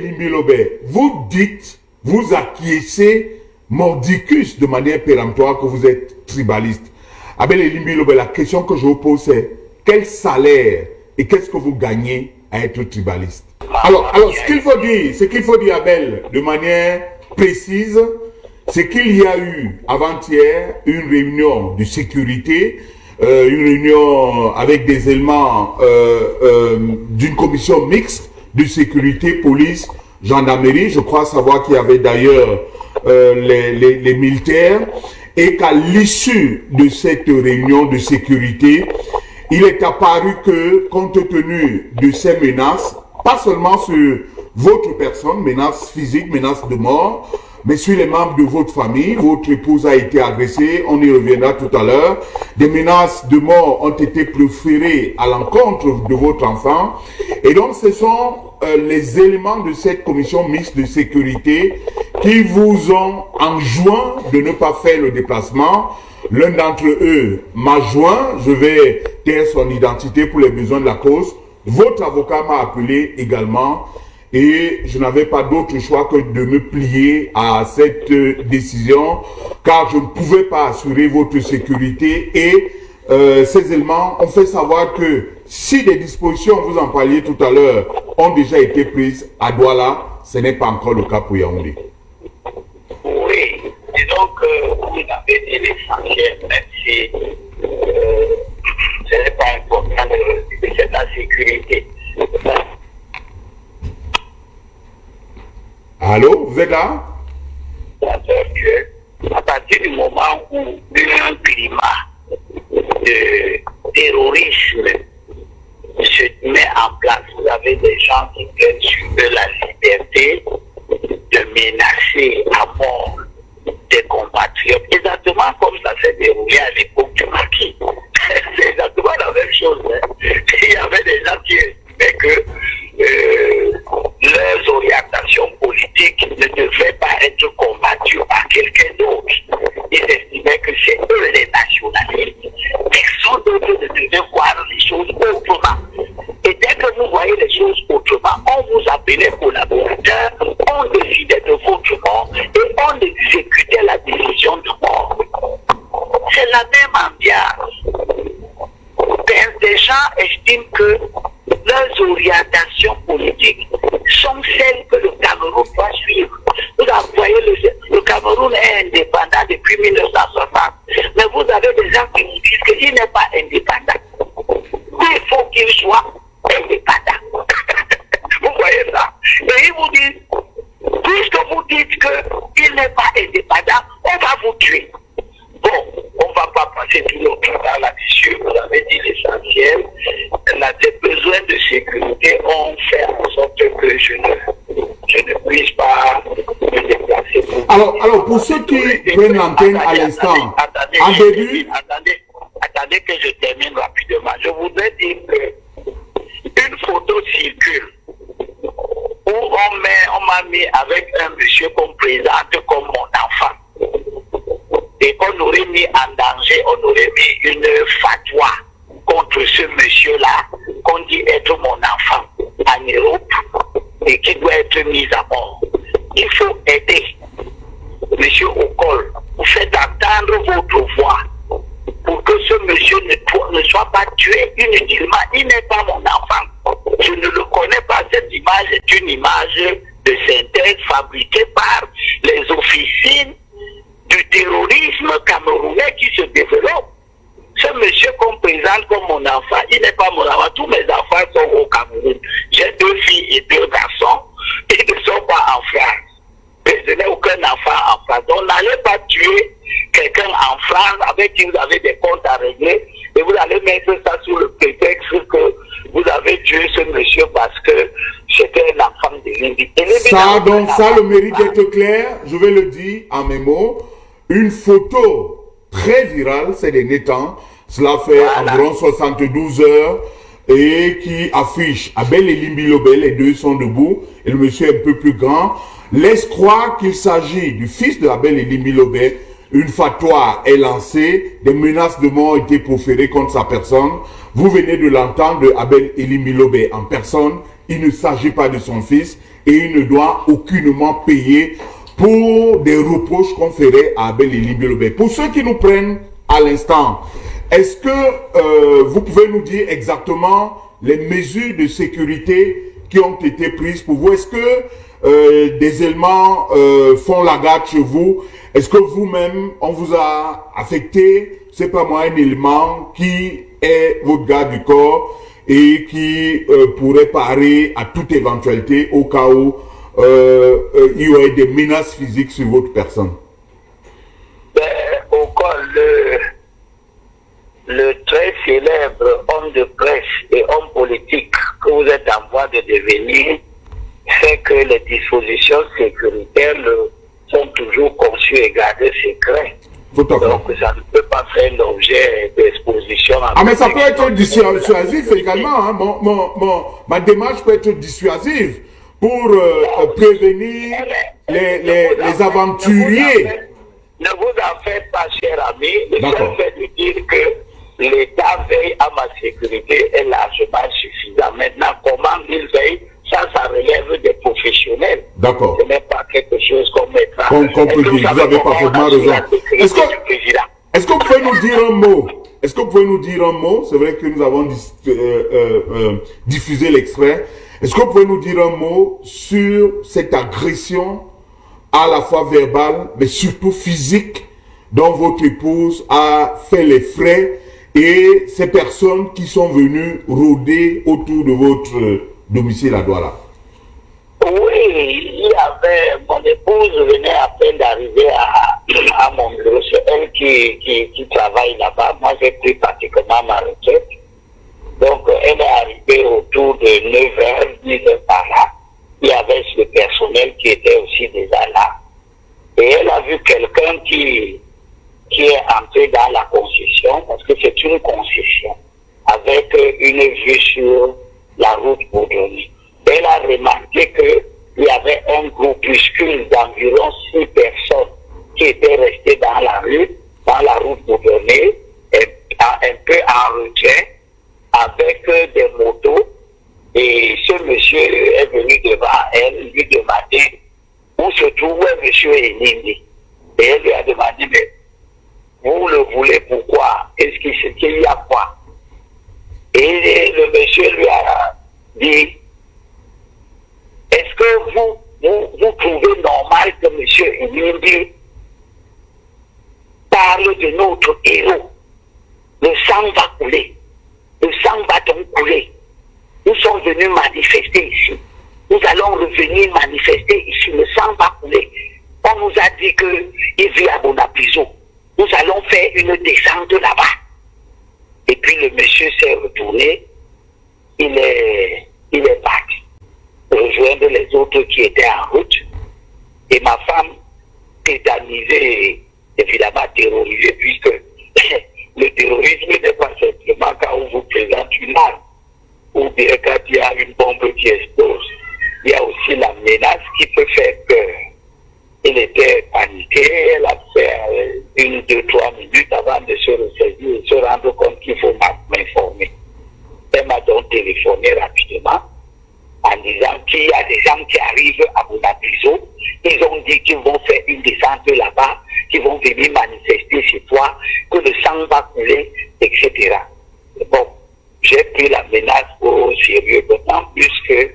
Elimbilobe, vous dites, vous acquiescez mordicus de manière péremptoire que vous êtes tribaliste. Abel Elimbilobe, la question que je vous pose c'est quel salaire et qu'est-ce que vous gagnez à être tribaliste? Alors ce qu'il faut dire, Abel, de manière précise, c'est qu'il y a eu avant-hier une réunion de sécurité, une réunion avec des éléments d'une commission mixte de sécurité, police, gendarmerie. Je crois savoir qu'il y avait d'ailleurs les militaires et qu'à l'issue de cette réunion de sécurité, il est apparu que, compte tenu de ces menaces, pas seulement sur votre personne, menaces physiques, menaces de mort, mais sur les membres de votre famille, votre épouse a été agressée, on y reviendra tout à l'heure. Des menaces de mort ont été proférées à l'encontre de votre enfant. Et donc, ce sont les éléments de cette commission mixte de sécurité qui vous ont enjoint de ne pas faire le déplacement. L'un d'entre eux m'a joint, je vais taire son identité pour les besoins de la cause. Votre avocat m'a appelé également. Et je n'avais pas d'autre choix que de me plier à cette décision, car je ne pouvais pas assurer votre sécurité. Et ces éléments ont fait savoir que si des dispositions, vous en parliez tout à l'heure, ont déjà été prises à Douala, ce n'est pas encore le cas pour Yaoundé. Oui, disons que vous avez dit l'essentiel, même si ce n'est pas important de cette sécurité. Allô, vous êtes là? À partir du moment où il y a un climat de terrorisme se met en place, vous avez des gens qui prennent sur eux la liberté de menacer à mort des compatriotes, exactement comme ça s'est déroulé à l'époque du maquis. C'est exactement la même chose. Hein. Il y avait des gens qui estimaient que leurs orientations politiques ne devaient pas être combattues par quelqu'un d'autre. Ils estimaient que c'est eux les nationalistes. Personne d'autre ne devait voir les choses autrement. Et dès que vous voyez les choses autrement, on vous appelait collaborateur, on décidait de votre mort et on exécutait la décision de mort. C'est la même ambiance. Des gens estiment que leurs orientations politiques sont celles que le Cameroun doit suivre. Vous voyez, le Cameroun est indépendant depuis 1960. Mais vous avez des gens qui vous disent qu'il n'est pas indépendant. Mais il faut qu'il soit indépendant. Vous voyez ça? Et ils vous disent, puisque vous dites qu'il n'est pas indépendant, on va vous tuer. Bon, on ne va pas passer tout notre temps là-dessus. Vous avez dit l'essentiel. Des besoins de sécurité ont fait en sorte que je ne puisse pas me déplacer. Alors, pour ceux qui prennent l'antenne à l'instant, en début... Attendez que je termine rapidement. Je voudrais dire qu'une photo circule où on m'a mis avec un monsieur qu'on présente comme mon enfant. Et qu'on aurait mis en danger, on aurait mis une fatwa contre ce monsieur-là, qu'on dit être mon enfant en Europe, et qui doit être mis à mort. Il faut aider. Monsieur Okol, vous faites entendre votre voix pour que ce monsieur ne soit pas tué inutilement. Il n'est pas mon enfant. Je ne le connais pas. Cette image est une image de synthèse fabriquée par les officines du terrorisme camerounais qui se développe. Ce monsieur qu'on présente comme mon enfant, il n'est pas mon enfant. Tous mes enfants sont au Cameroun. J'ai 2 filles et 2 garçons. Ils ne sont pas en France. Mais je n'ai aucun enfant en France. Donc n'allez pas tuer quelqu'un en France avec qui vous avez des comptes à régler et vous allez mettre ça sous le prétexte que vous avez tué ce monsieur parce que c'était un enfant de Limbi. Ça, donc, ça le mérite d'être clair. Je vais le dire en mes mots. Une photo très virale ces derniers temps, cela fait environ 72 heures, et qui affiche Abel Elimbilobe, les deux sont debout, et le monsieur est un peu plus grand, laisse croire qu'il s'agit du fils de Abel Elimbilobe. Une fatwa est lancée, des menaces de mort ont été proférées contre sa personne. Vous venez de l'entendre de Abel Elimbilobe en personne, il ne s'agit pas de son fils et il ne doit aucunement payer pour des reproches qu'on ferait à Abel et Libé. Pour ceux qui nous prennent à l'instant, est-ce que vous pouvez nous dire exactement les mesures de sécurité qui ont été prises pour vous? Est-ce que des éléments font la garde chez vous? Est-ce que vous-même, on vous a affecté, c'est pas moi, un élément qui est votre garde du corps et qui pourrait parer à toute éventualité au cas où il y aurait des menaces physiques sur votre personne? Au cas, le très célèbre homme de presse et homme politique que vous êtes en voie de devenir fait que les dispositions sécuritaires sont toujours conçues et gardées secrètes. Donc ça ne peut pas faire l'objet d'exposition. Ah mais ça peut être dissuasif également. Hein. Ma démarche peut être dissuasive pour prévenir les aventuriers. Ne vous en faites pas, cher ami. Le seul fait de dire que l'État veille à ma sécurité est largement suffisant. Maintenant, comment il veille, ça relève des professionnels. D'accord. Ce n'est pas quelque chose qu'on mettra. Qu'on peut dire, vous avez parfaitement raison. Est-ce que vous pouvez nous dire un mot? Est-ce que vous pouvez nous dire un mot? C'est vrai que nous avons diffusé l'extrait. Est-ce que vous pouvez nous dire un mot sur cette agression à la fois verbale, mais surtout physique, dont votre épouse a fait les frais et ces personnes qui sont venues rôder autour de votre domicile à Douala? Oui, il y avait, mon épouse venait à peine d'arriver à mon bureau, c'est elle qui travaille là-bas. Moi, j'ai pris pratiquement ma retraite. Donc, elle est arrivée autour de 9h, 10h par là. Il y avait ce personnel qui était aussi déjà là. Et elle a vu quelqu'un qui est entré dans la concession, parce que c'est une concession, avec une vue sur la route Bourdonnais. Elle a remarqué qu'il y avait un groupuscule d'environ 6 personnes qui étaient restées dans la route Bourdonnais, un peu en retrait, avec des motos. Et ce monsieur est venu devant elle, lui demander où se trouvait monsieur Enindi. Et elle lui a demandé, mais vous le voulez pourquoi? Est-ce qu'il y a quoi? Et le monsieur lui a dit, est-ce que vous trouvez normal que monsieur Enindi parle de notre héros? Le sang va couler. Le sang va donc couler. Nous sommes venus manifester ici. Nous allons revenir manifester ici. Le sang va couler. On nous a dit qu'il vit à Bonapiso. Nous allons faire une descente là-bas. Et puis le monsieur s'est retourné. Il est parti. Rejoindre les autres qui étaient en route. Et ma femme, tétanisée, évidemment terrorisée, puisque le terrorisme n'est pas simplement quand on vous présente une arme, ou bien quand il y a une bombe qui explose. Il y a aussi la menace qui peut faire peur. Elle était paniquée, elle a fait 1, 2, 3 minutes avant de se ressaisir et se rendre compte qu'il faut m'informer. Elle m'a donc téléphoné rapidement en disant qu'il y a des gens qui arrivent à Bonapiso. Ils ont dit qu'ils vont faire une descente là-bas, qu'ils vont venir manifester chez toi, que le sang va couler, etc. Bon, j'ai pris la menace au sérieux, d'autant plus que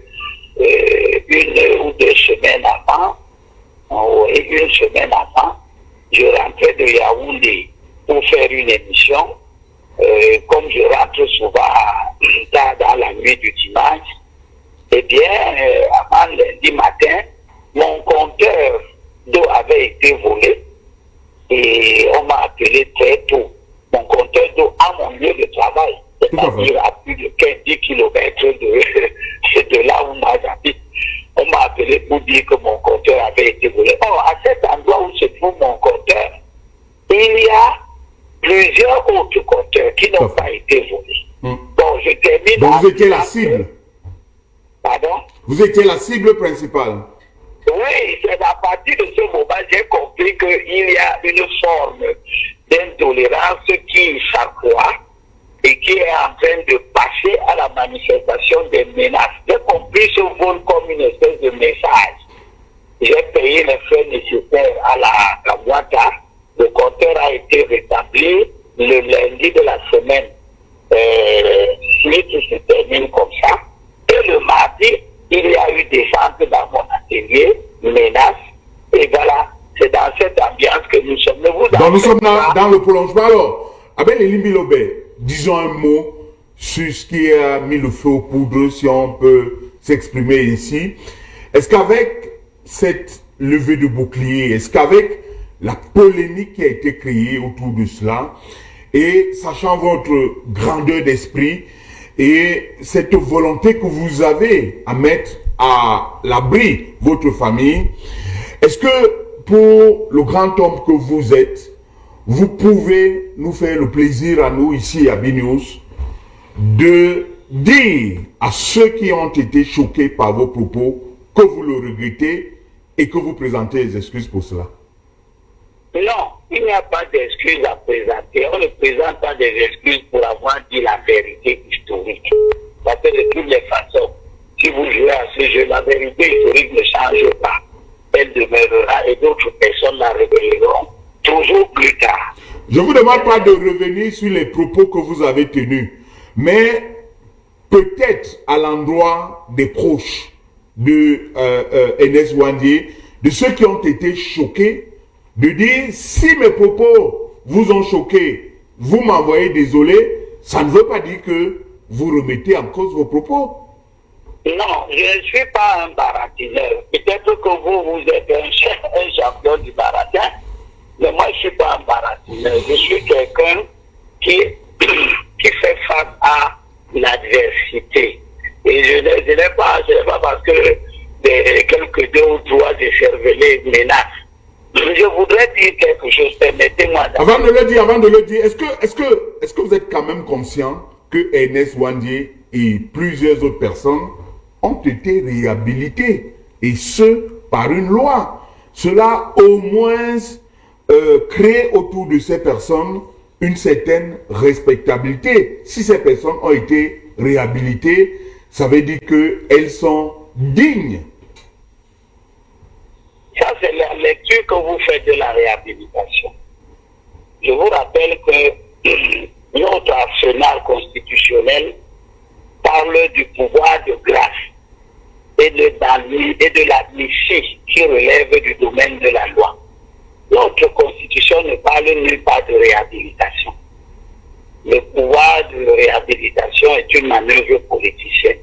1 ou 2 semaines avant, et 1 semaine avant, je rentrais de Yaoundé pour faire une émission. Comme je rentre souvent tard dans la nuit du dimanche, eh bien, avant lundi matin, mon compteur d'eau avait été volé et on m'a appelé très tôt. Mon compteur d'eau à mon lieu de travail, c'est-à-dire à plus de 10 km de là où moi j'habite. On m'a appelé pour dire que mon compteur avait été volé. Or, à cet endroit où se trouve mon compteur, il y a plusieurs autres compteurs qui n'ont pas été volés. Bon, je termine. Donc vous étiez la cible. Pardon? Vous étiez la cible principale. Oui, c'est à partir de ce moment j'ai compris qu'il y a une forme d'intolérance qui s'accroît et qui est en train de passer à la manifestation des menaces. J'ai compris ce vol comme une espèce de message. J'ai payé les frais nécessaires à la boîte. Le compteur a été rétabli le lundi de la semaine. Qui se termine comme ça. Et le mardi, il y a eu des descente dans mon atelier, menaces. Et voilà, c'est dans cette ambiance que nous sommes. Donc nous sommes dans le prolongement. Alors, Abel Elimbi Lobe, disons un mot sur ce qui a mis le feu aux poudres, si on peut s'exprimer ici. Est-ce qu'avec cette levée de bouclier, est-ce qu'avec la polémique qui a été créée autour de cela, et sachant votre grandeur d'esprit et cette volonté que vous avez à mettre à l'abri votre famille, est-ce que pour le grand homme que vous êtes, vous pouvez nous faire le plaisir à nous ici à BNews de dire à ceux qui ont été choqués par vos propos que vous le regrettez et que vous présentez les excuses pour cela? Non, il n'y a pas d'excuses à présenter. On ne présente pas des excuses pour avoir dit la vérité historique. Parce que de toutes les façons, si vous jouez à ce jeu, la vérité historique ne change pas. Elle demeurera et d'autres personnes la révéleront toujours plus tard. Je ne vous demande pas de revenir sur les propos que vous avez tenus, mais peut-être à l'endroit des proches de Ernest Ouandié, de ceux qui ont été choqués, de dire si mes propos vous ont choqué, vous m'envoyez désolé, ça ne veut pas dire que vous remettez en cause vos propos. Non, je ne suis pas un baratineur. Peut-être que vous êtes un champion du baratin, mais moi je ne suis pas un baratineur. Je suis quelqu'un qui fait face à l'adversité. Et je n'ai pas parce que quelques 2 ou 3 décervelés menacent. Je voudrais dire quelque chose, permettez-moi. Avant de le dire, est-ce que vous êtes quand même conscient que Ernest Ouandié et plusieurs autres personnes ont été réhabilités, et ce, par une loi? Cela, au moins, crée autour de ces personnes une certaine respectabilité. Si ces personnes ont été réhabilitées, ça veut dire qu'elles sont dignes. Ça, c'est la lecture que vous faites de la réhabilitation. Je vous rappelle que notre arsenal constitutionnel parle du pouvoir de grâce et de l'amnistie qui relève du domaine de la loi. Notre constitution ne parle nulle part de réhabilitation. Le pouvoir de réhabilitation est une manœuvre politicienne.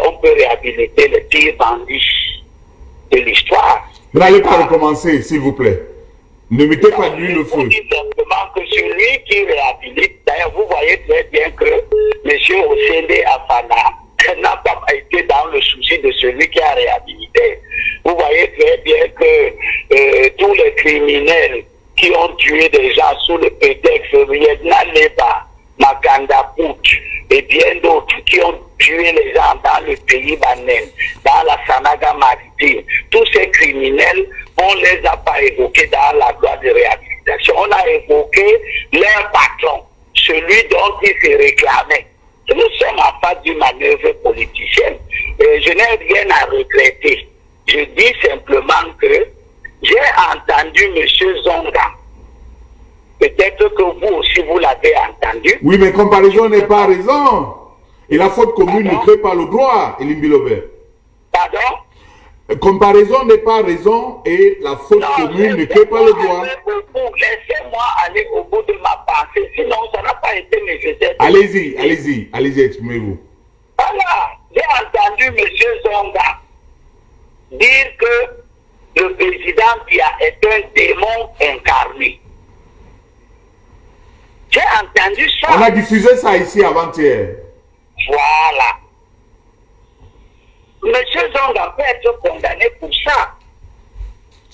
On peut réhabiliter les pires bandits de l'histoire. N'allez pas recommencer, s'il vous plaît. Ne mettez pas de l'huile au feu. Je dis simplement que celui qui réhabilite, d'ailleurs vous voyez très bien que M. Osende Afana n'a pas été dans le souci de celui qui a réhabilité. Vous voyez très bien que tous les criminels qui ont tué des gens sous le prétexte Riedna Leba, Makanda Pout et bien d'autres qui ont tué les gens dans le pays Banen, dans la Sanaga maritime, tous ces criminels, on ne les a pas évoqués dans la loi de réhabilitation. On a évoqué leur patron, celui dont ils se réclamaient. Nous sommes en face d'une manœuvre politicienne. Et je n'ai rien à regretter. Je dis simplement que j'ai entendu M. Zonga. Peut-être que vous aussi vous l'avez entendu. Oui, mais comparaison n'est pas raison. Et la faute commune ne crée pas le droit, Elimbi Lobe. Pardon? Comparaison n'est pas raison et la faute commune ne crée pas le droit. Laissez-moi aller au bout de ma pensée, sinon ça n'a pas été nécessaire. Allez-y, exprimez-vous. Voilà, j'ai entendu M. Zonga dire que le président Bia est un démon incarné. J'ai entendu ça. On a diffusé ça ici avant-hier. Voilà. Monsieur Zonga peut être condamné pour ça.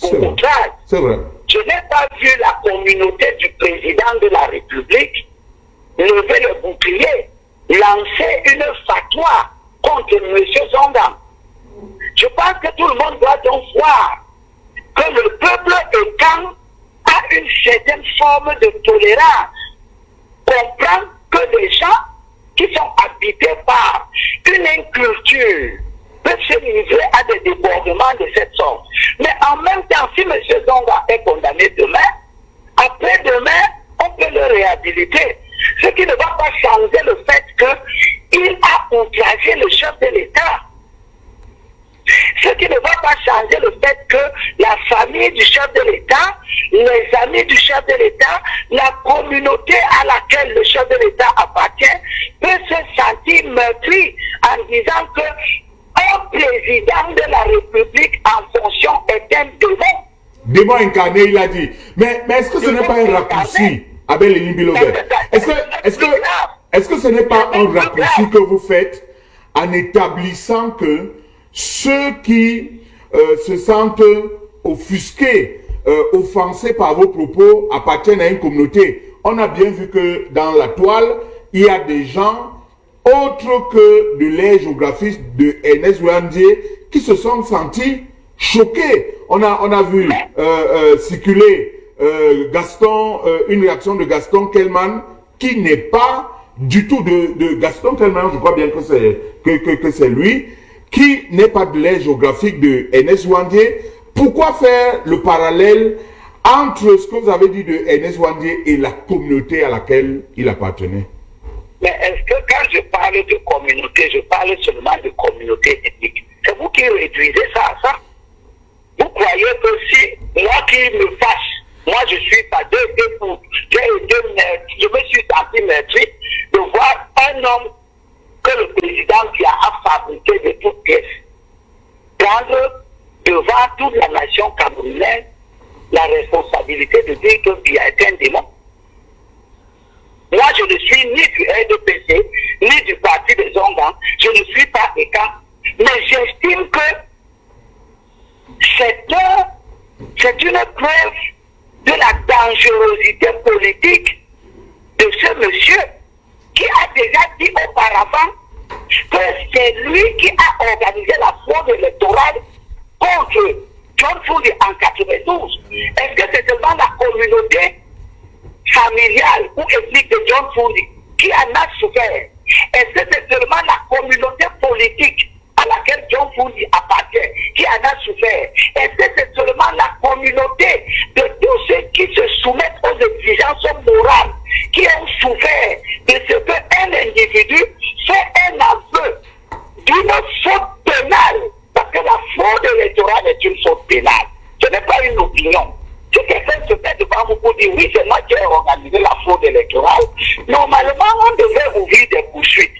Au contraire, c'est vrai. Je n'ai pas vu la communauté du président de la République lever le bouclier, lancer une fatwa contre monsieur Zonga. Je pense que tout le monde doit donc voir que le peuple étant a une certaine forme de tolérance, comprend que des gens qui sont habités par une inculture peuvent se livrer à des débordements de cette sorte. Mais en même temps, si M. Zonga est condamné demain, après-demain, on peut le réhabiliter. Ce qui ne va pas changer le fait qu'il a outragé le chef de l'État. Ce qui ne va pas changer le fait que la famille du chef de l'État, les amis du chef de l'État, la communauté à laquelle le chef de l'État appartient, peut se sentir meurtri en disant que un président de la République en fonction est un démon. Démon incarné, il a dit. Mais est-ce que ce n'est pas un raccourci, Abel Elimbilobé? Est-ce que ce n'est pas un raccourci que vous faites en établissant que ceux qui se sentent offusqués, offensés par vos propos appartiennent à une communauté? On a bien vu que dans la toile, il y a des gens autres que de l'air géographiste de Ernest Ouandié qui se sont sentis choqués. On a vu circuler une réaction de Gaston Kelman qui n'est pas du tout de Gaston Kelman, je crois bien que c'est lui, qui n'est pas de l'aire géographique de Ernest Ouandié. Pourquoi faire le parallèle entre ce que vous avez dit de Ernest Ouandié et la communauté à laquelle il appartenait? Mais est-ce que quand je parle de communauté, je parle seulement de communauté ethnique? C'est vous qui réduisez ça à ça? Vous croyez que si moi qui me fâche, moi je suis pas je me suis senti meurtri de voir un homme que le président a fabriqué de toutes pièces prendre devant toute la nation camerounaise la responsabilité de dire que Biya est un démon. Moi, je ne suis ni du RDPC, ni du parti des Zonga, je ne suis pas écart, mais j'estime que c'est une preuve de la dangerosité politique de ce monsieur qui a déjà dit auparavant que c'est lui qui a organisé la fraude électorale contre John Fundi en 92. Est-ce que c'est seulement la communauté familiale ou ethnique de John Fundi qui en a souffert? Est-ce que c'est seulement la communauté politique à laquelle John Fundi appartient qui en a souffert? Est-ce que c'est seulement la communauté de tous ceux qui se soumettent aux exigences morales qui ont souffert de ce qu'un individu fait un aveu d'une faute pénale? Parce que la fraude électorale est une faute pénale. Ce n'est pas une opinion. Si quelqu'un se met devant vous pour dire oui, c'est moi qui ai organisé la fraude électorale, normalement on devrait ouvrir des poursuites.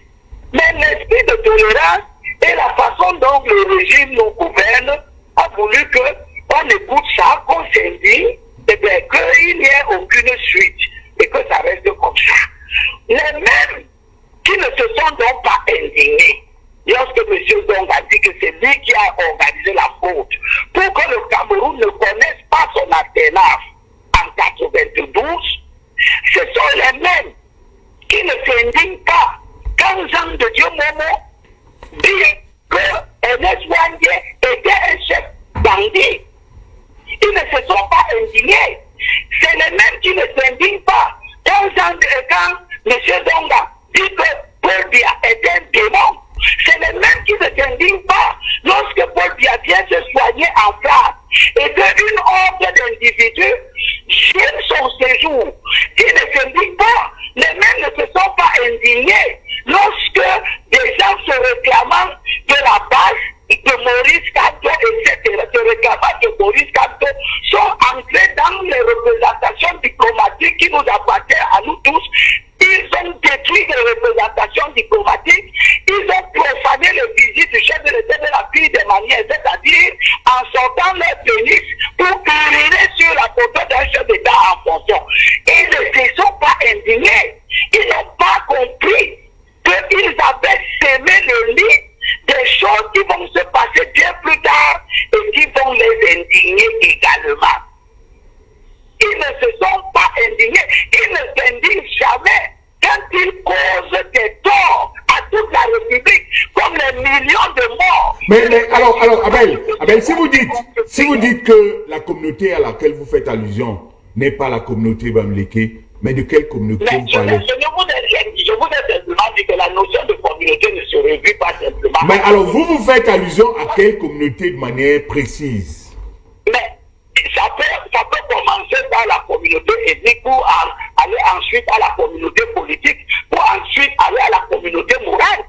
Mais l'esprit de tolérance et la façon dont le régime nous gouverne a voulu qu'on écoute ça, qu'on s'indigne, et bien qu'il n'y ait aucune suite et que ça reste comme ça. Les mêmes qui ne se sont donc pas indignés lorsque M. Zong a dit que c'est lui qui a organisé la faute pour que le Cameroun ne connaisse pas son alternance en 92, ce sont les mêmes qui ne s'indignent pas quand Jean de Dieu Momo dit que Ernest Ouandié était un chef bandit. Ils ne se sont pas indignés. C'est les mêmes qui ne s'indignent pas quand M. Zonga dit que Paul Biya est un démon. C'est les mêmes qui ne s'indignent pas lorsque Paul Biya vient se soigner en France et qu'une horde d'individus gêne son séjour. Ils ne s'indignent pas. Les mêmes ne se sont pas indignés lorsque des gens se réclamant de la base de Maurice Kamto, etc., se réclamant de Maurice Kamto, sont entrés dans les représentations diplomatiques qui nous appartiennent à nous tous. Ils ont détruit les représentations diplomatiques, ils ont profané le visite du chef de l'État de la pire des manières, c'est-à-dire en sortant leur pénis pour uriner sur la photo d'un chef d'État en fonction. Ils ne se sont pas indignés, ils n'ont pas compris qu'ils avaient sémé le lit des choses qui vont se passer bien plus tard et qui vont les indigner également. Ils ne se sont pas indignés, ils ne s'indignent jamais quand ils causent des torts à toute la République, comme les millions de morts. Mais alors Abel, si vous dites que la communauté à laquelle vous faites allusion n'est pas la communauté Bamileke, Mais de quelle communauté Mais vous je ne parlez? vous ai rien dit. Je vous ai simplement dit que la notion de communauté ne se réduit pas simplement. Mais alors, vous faites allusion à quelle communauté de manière précise? Mais ça peut commencer par la communauté ethnique pour aller ensuite à la communauté politique, pour ensuite aller à la communauté morale.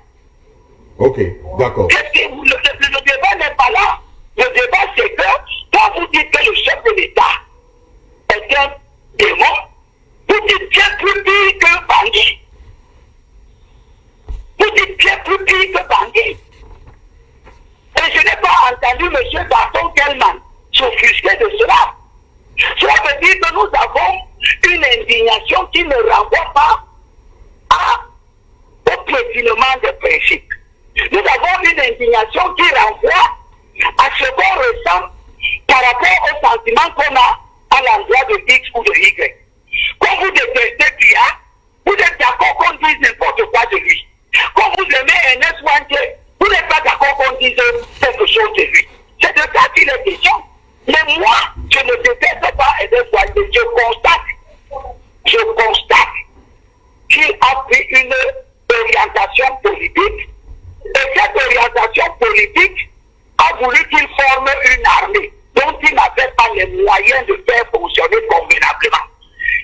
Ok, d'accord. Le débat n'est pas là. Le débat, c'est que quand vous dites que le chef de l'État est un démon, vous dites bien plus pire que bandit. Vous dites bien plus pire que bandit. Et je n'ai pas entendu M. Gaston Kellman s'offusquer de cela. Cela veut dire que nous avons une indignation qui ne renvoie pas au piétinement des principes. Nous avons une indignation qui renvoie à ce qu'on ressent par rapport au sentiment qu'on a à l'endroit de X ou de Y. Quand vous détestez Pia, vous êtes d'accord qu'on dise n'importe quoi de lui. Quand vous aimez Ernest Wangé, vous n'êtes pas d'accord qu'on dise quelque chose de lui. C'est de ça qu'il est question. Mais moi, je ne déteste pas Ernest Wangé. Je constate qu'il a pris une orientation politique. Et cette orientation politique a voulu qu'il forme une armée dont il n'avait pas les moyens de faire fonctionner convenablement.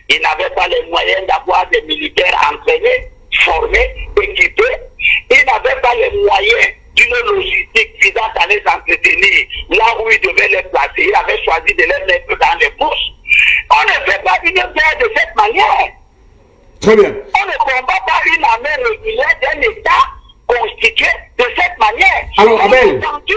Il n'avait pas les moyens d'avoir des militaires entraînés, formés, équipés. Il n'avait pas les moyens d'une logistique visant à les entretenir là où il devait les placer. Il avait choisi de les mettre dans les bourses. On ne fait pas une guerre de cette manière. Très bien. On ne combat pas une armée régulière d'un État constitué de cette manière. Alors,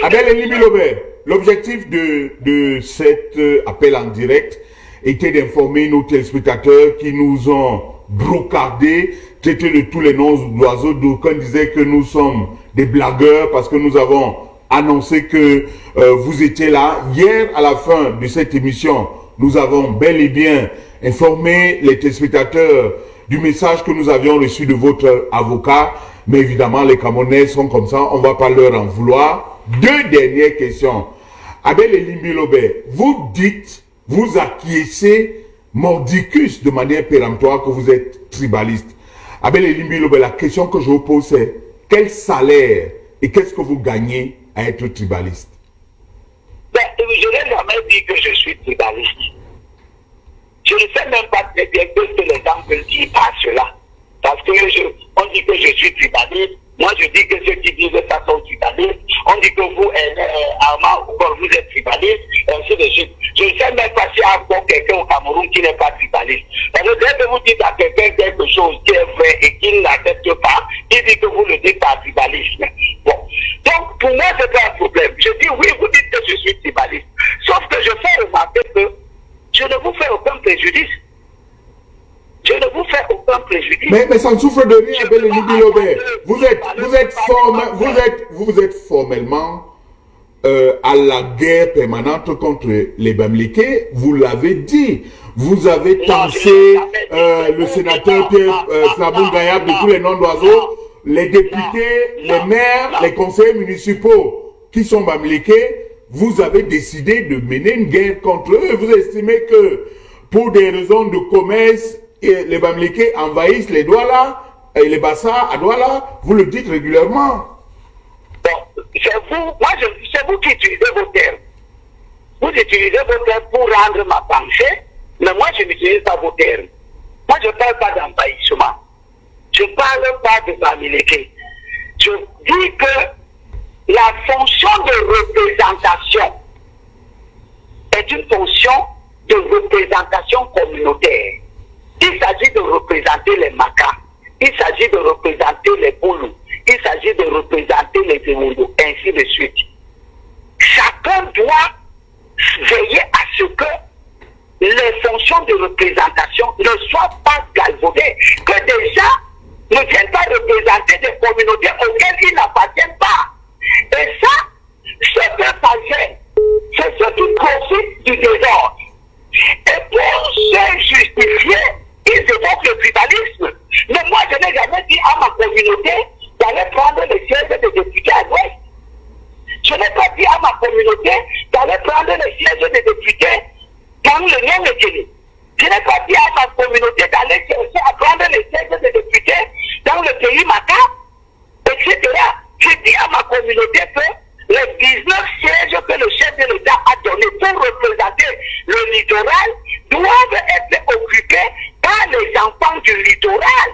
Abel Elimi Lobert, l'objectif de cet appel en direct était d'informer nos téléspectateurs qui nous ont brocardé, traité de tous les noms d'oiseaux. D'aucuns disaient que nous sommes des blagueurs parce que nous avons annoncé que vous étiez là. Hier, à la fin de cette émission, nous avons bel et bien informé les téléspectateurs du message que nous avions reçu de votre avocat. Mais évidemment, les Camerounais sont comme ça, on ne va pas leur en vouloir. Deux dernières questions. Abel Elimi Lobert, vous dites, vous acquiescez mordicus de manière péremptoire que vous êtes tribaliste. Abel Elimi Lobert, la question que je vous pose c'est, quel salaire et qu'est-ce que vous gagnez à être tribaliste? Ben, je n'ai jamais dit que je suis tribaliste. Je ne sais même pas très bien ce que les gens veulent dire par cela. Parce que on dit que je suis tribaliste. Moi, je dis que ceux qui disent ça sont tribalistes. On dit que vous, Armand, vous êtes tribaliste, ainsi de suite. Je ne sais même pas s'il y a encore quelqu'un au Cameroun qui n'est pas tribaliste. Parce que dès que vous dites à quelqu'un quelque chose qui est vrai et qu'il n'accepte pas, il dit que vous le dites par tribalisme. Bon. Donc, pour moi, c'est pas un problème. Je dis oui, vous dites que je suis tribaliste. Sauf que je fais remarquer que je ne vous fais aucun préjudice. Je ne vous fais aucun préjudice. Mais ça ne souffre de rien, Abel Elimi Lobert. Vous êtes formellement à la guerre permanente contre les Bamileke. Vous l'avez dit. Vous avez tensé le sénateur Pierre Saboun Gayab de tous les noms d'oiseaux, les députés, les maires, les conseillers municipaux qui sont Bamileke. Vous avez décidé de mener une guerre contre eux. Vous estimez que pour des raisons de commerce, les Bamileke envahissent les Douala et les Bassa à Douala, vous le dites régulièrement. Bon, c'est vous qui utilisez vos termes. Vous utilisez vos termes pour rendre ma pensée, mais moi je n'utilise pas vos termes. Moi je ne parle pas d'envahissement. Je ne parle pas de Bamileke. Je dis que la fonction de représentation est une fonction de représentation communautaire. Il s'agit de représenter les Makas, il s'agit de représenter les Boulous, il s'agit de représenter les Demondo, ainsi de suite. Chacun doit veiller à ce que les fonctions de représentation ne soient pas galvaudées, que des gens ne viennent pas représenter des communautés auxquelles ils n'appartiennent pas. Et ça, c'est un passager, c'est ce qui profite du désordre. Et pour se justifier, ils évoquent le tribalisme. Mais moi, je n'ai jamais dit à ma communauté d'aller prendre le siège des députés à l'ouest. Je n'ai pas dit à ma communauté d'aller prendre le siège des députés dans le nom de Guinée. Je n'ai pas dit à ma communauté d'aller chercher à prendre les sièges de députés dans le pays macabre, etc. J'ai dit à ma communauté que les 19 sièges que le chef de l'État a donnés pour représenter le littoral doivent être occupés par les enfants du littoral.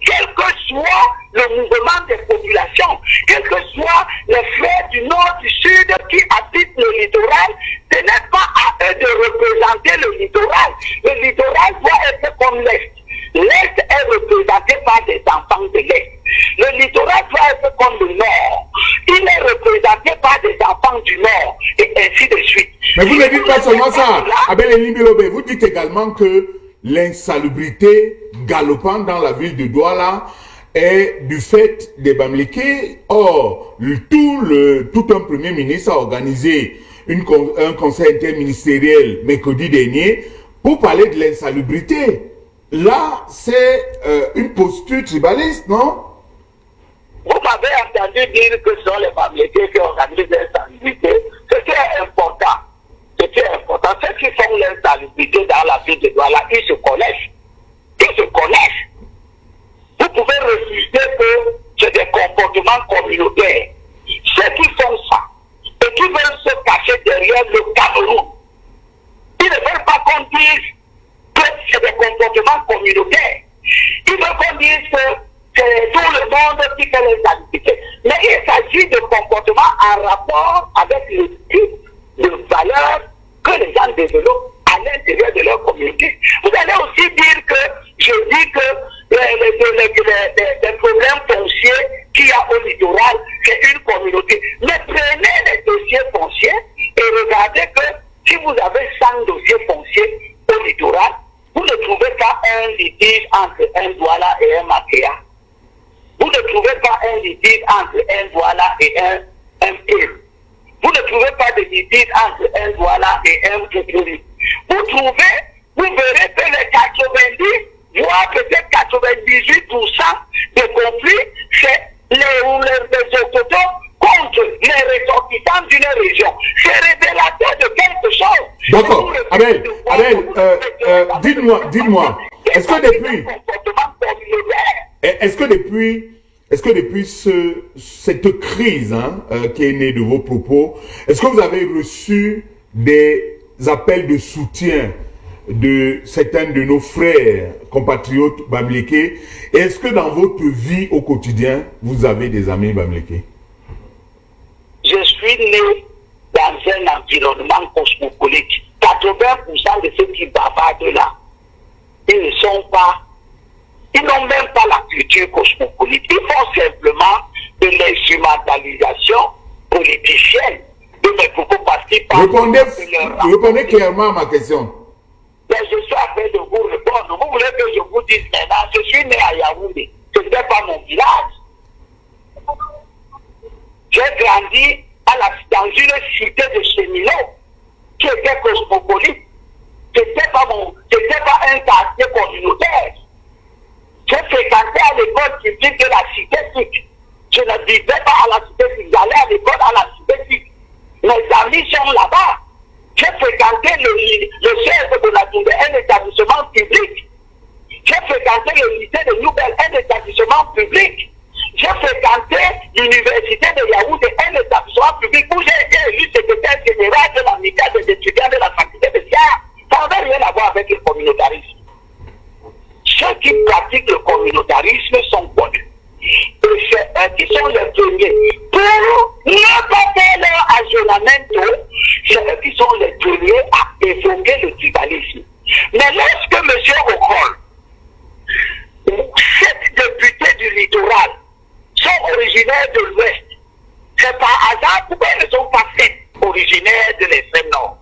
Quel que soit le mouvement des populations, quels que soient les frères du nord, du sud qui habitent le littoral, ce n'est pas à eux de représenter le littoral. Le littoral doit être comme l'Est. L'Est est représenté par des enfants de l'Est. Le littoral doit être comme le Nord. Il est représenté par des enfants du Nord, et ainsi de suite. Mais vous ne dites pas seulement ça. Abel Elimbilobe, vous dites également que l'insalubrité galopante dans la ville de Douala est du fait des Bamileke. Or, tout un premier ministre a organisé un conseil interministériel mercredi dernier pour parler de l'insalubrité. Là, c'est une posture tribaliste, non? Vous m'avez entendu dire que ce sont les Bamileke qui organisent l'insalubrité. C'était important. C'était important. Ceux qui font l'insalubrité dans la ville de Douala, ils se connaissent. Ils se connaissent. Vous pouvez refuser que c'est des comportements communautaires. Ceux qui font ça et qui veulent se cacher derrière le Cameroun, ils ne veulent pas qu'on dise que c'est des comportements communautaires. Ils veulent qu'on dise que c'est tout le monde qui fait l'insalubrité. Mais il s'agit de comportements en rapport avec le type de valeurs que les gens développent à l'intérieur de leur communauté. Vous allez aussi dire que, je dis que les problèmes fonciers qu'il y a au littoral, c'est une communauté. Mais prenez les dossiers fonciers et regardez que si vous avez 100 dossiers fonciers au littoral, vous ne trouvez pas un litige entre un Douala et un Makéa. Vous ne trouvez pas un litige entre un Douala et un Pire. Vous ne trouvez pas de litige entre un Douala et un Koukouri. Vous verrez que les 90, voire peut-être 98% des conflits, c'est les autochtones contre les ressortissants d'une région. C'est révélateur de quelque chose. D'accord. Abel, dites-moi, est-ce que depuis cette crise qui est née de vos propos, est-ce que vous avez reçu des appels de soutien de certains de nos frères, compatriotes Bamileke? Et est-ce que dans votre vie au quotidien, vous avez des amis Bamileke? Je suis né dans un environnement cosmopolite. 80% de ceux qui bavardent là, ils n'ont même pas la culture cosmopolite. Ils font simplement de l'instrumentalisation politicienne de mes propos parce qu'ils parlent. Répondez clairement à ma question. Mais je suis en train de vous répondre. Vous voulez que je vous dise maintenant, je suis né à Yaoundé. Ce n'était pas mon village. J'ai grandi dans une cité de Chemillon qui était cosmopolite. Ce n'était pas un quartier communautaire. J'ai fréquenté à l'école publique de la cité SIC. Je ne vivais pas à la cité SIC, j'allais à l'école à la cité SIC. Mes amis sont là-bas. J'ai fréquenté le chef de la Tourbe, un établissement public. J'ai fréquenté le lycée de Nouvelle, un établissement public. J'ai fréquenté l'université de Yaoundé, un établissement public où j'ai été élu secrétaire général de l'amicale des étudiants de la faculté de sciences. Ça n'avait rien à voir avec le communautarisme. Ceux qui pratiquent le communautarisme sont connus. Et c'est eux qui sont les premiers. Pour ne pas faire leur aggiornamento, c'est eux qui sont les premiers à évoquer le tribalisme. Mais lorsque M. Okol, 7 députés du littoral, sont originaires de l'Ouest, c'est par hasard pourquoi ils ne sont pas 7 originaires de l'extrême nord.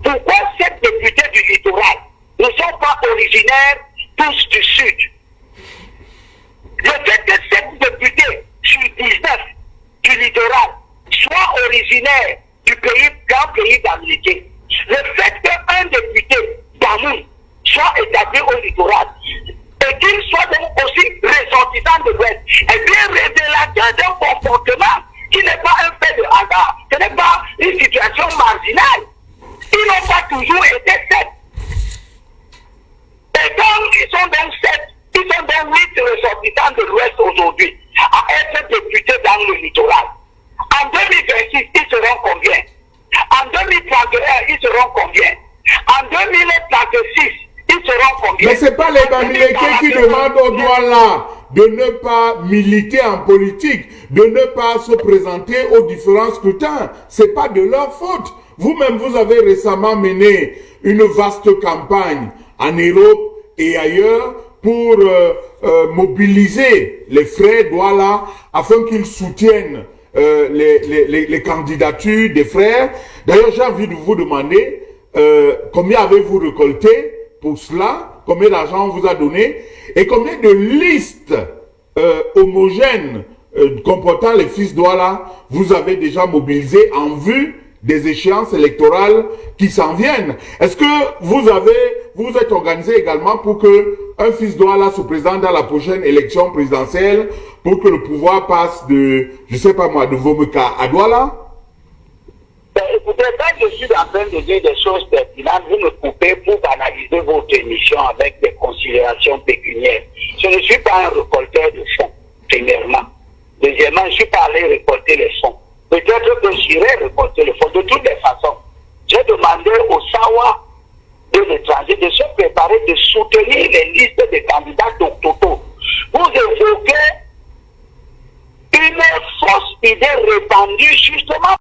Pourquoi 7 députés du littoral ne sont pas originaires tous du sud? Le fait que 7 députés sur 19 du littoral soient originaires du grand pays d'Amérique, le fait qu'un député d'Amoun soit établi au littoral et qu'il soit donc aussi ressortissant de l'Ouest, est bien révélateur d'un comportement qui n'est pas un fait de hasard, ce n'est pas une situation marginale. Ils n'ont pas toujours été 7. seront combien? En 2036, ils seront combien? Mais ce n'est pas les Bamileke qui demandent aux Douala de ne pas militer en politique, de ne pas se présenter aux différents scrutins. Ce n'est pas de leur faute. Vous-même, vous avez récemment mené une vaste campagne en Europe et ailleurs pour mobiliser les frères Douala afin qu'ils soutiennent les candidatures des frères. D'ailleurs, j'ai envie de vous demander combien avez-vous récolté pour cela, combien d'argent on vous a donné et combien de listes homogènes comportant les fils Douala vous avez déjà mobilisé en vue des échéances électorales qui s'en viennent. Est-ce que vous êtes organisé également pour que un fils Douala se présente dans la prochaine élection présidentielle pour que le pouvoir passe de, je sais pas moi, de Vomeka à Douala? Écoutez, quand je suis en train de dire des choses pertinentes, vous me coupez pour analyser votre émission avec des considérations pécuniaires. Je ne suis pas un récolteur de fonds, premièrement. Deuxièmement, je ne suis pas allé récolter les fonds. Peut-être que j'irai récolter les fonds. De toutes les façons, j'ai demandé au SAWA de l'étranger de se préparer, de soutenir les listes des candidats d'Octoto. Vous évoquez une fausse idée répandue justement